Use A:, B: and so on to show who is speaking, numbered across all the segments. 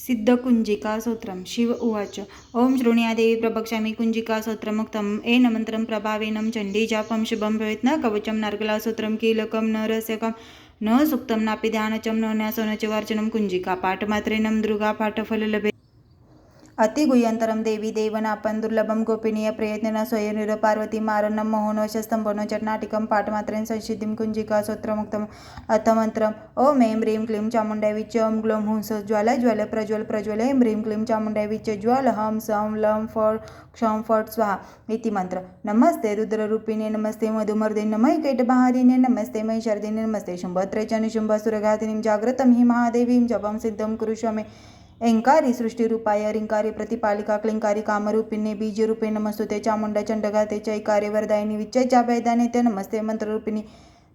A: सिद्धकुञ्जिकासूत्रं शिव उवाच। ओं शृणुया देवी प्रवक्ष्यामि कुञ्जिकासूत्रमुक्तम् येन मन्त्रं प्रभावेन चण्डीजापं शुभं भवेत्। न कवचं नार्गलासूत्रं कीलकं न रस्यकं न सूक्तं नापि ध्यानचं न न्यासो न च वार्चनं कुञ्जिका पाठमात्रेण दृगापाठफलं लभेत्। अतिगुह्यन्तरं देवी देवनापं दुर्लभं गोपनीय प्रयत्नेन स्वयं पार्वती मारणं मोहनवशस्तंभनं चटनाटिकं पाठमात्रेण संसिद्धिं कुञ्जिकासूत्रमुक्तम्। अथ मन्त्रम् ॐ ऐं ह्रीं क्लीं चामुण्डाय विच्च ॐ ग्लौं हुं सः ज्वाला ज्वल प्रज्वल प्रज्वल ऐं ह्रीं क्लीं चामुण्डाय विच्च ज्वाल हं सं लं फट् क्षं फट् स्वाहा इति मंत्र। नमस्ते रुद्ररूपिणे नमस्ते मधुमर्दिने नमः कैटभारिणे नमस्ते महिषार्दिने नमस्ते शुम्भत्रे च निशुम्भसुरघातिनीं जाग्रतं हि महादेवीं जपं सिद्धं कुरुष्व मे। ऐंकारी सृष्टिरूपाय ह्रींकारी प्रतिपालिका क्लींकारी कामरूपिणे बीजरूपे नमस्तुते चामुण्डा चण्डघाते चैकारे वरदायिनी विच्चैचाभयदाने ते नमस्ते मंत्ररूपिणी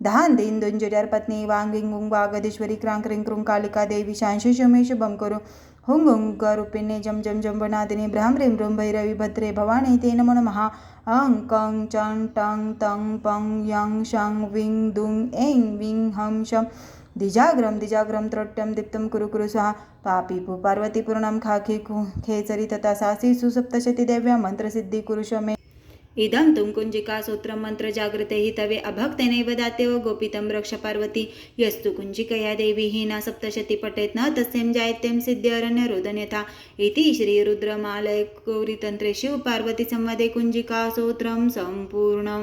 A: धान दीन दुंजर पत्नी वांग इंगुंग वागधीश्वरी क्रां क्रीं क्रूं कालिका देवी शांशुषुमे शुभं कुरु हुंग हुंगारूपिणे जम जम जम्बनादिनी ब्राह्म ह्रीं ह्रूं भैरवी भद्रे भवानी ते नमो नमः। अं कं चं टं तं पं यं शं विं दुं ऐं विं हं शं दिजाग्रम त्रोट्यं दीप्तं कुरु कुरु स्वाहा। पापी पार्वती पूर्णं खाखी खेचरी तथा सासी सुसप्तशती देव्या मंत्रसिद्धि कुरुष्व मे। इदं तुं कुञ्जिकासूत्रं मन्त्रजागृते हि तवे अभक्तेनैव दात्यव गोपितं रक्ष पार्वती यस्तु कुञ्जिकया देवी हीना सप्तशती पठेत् न तस्यं जायत्यं सिद्ध्यरण्यरोदन यथा। इति श्रीरुद्रमालयगौरीतन्त्रे शिव पार्वती संवादे कुञ्जिकासूत्रं सम्पूर्णम्।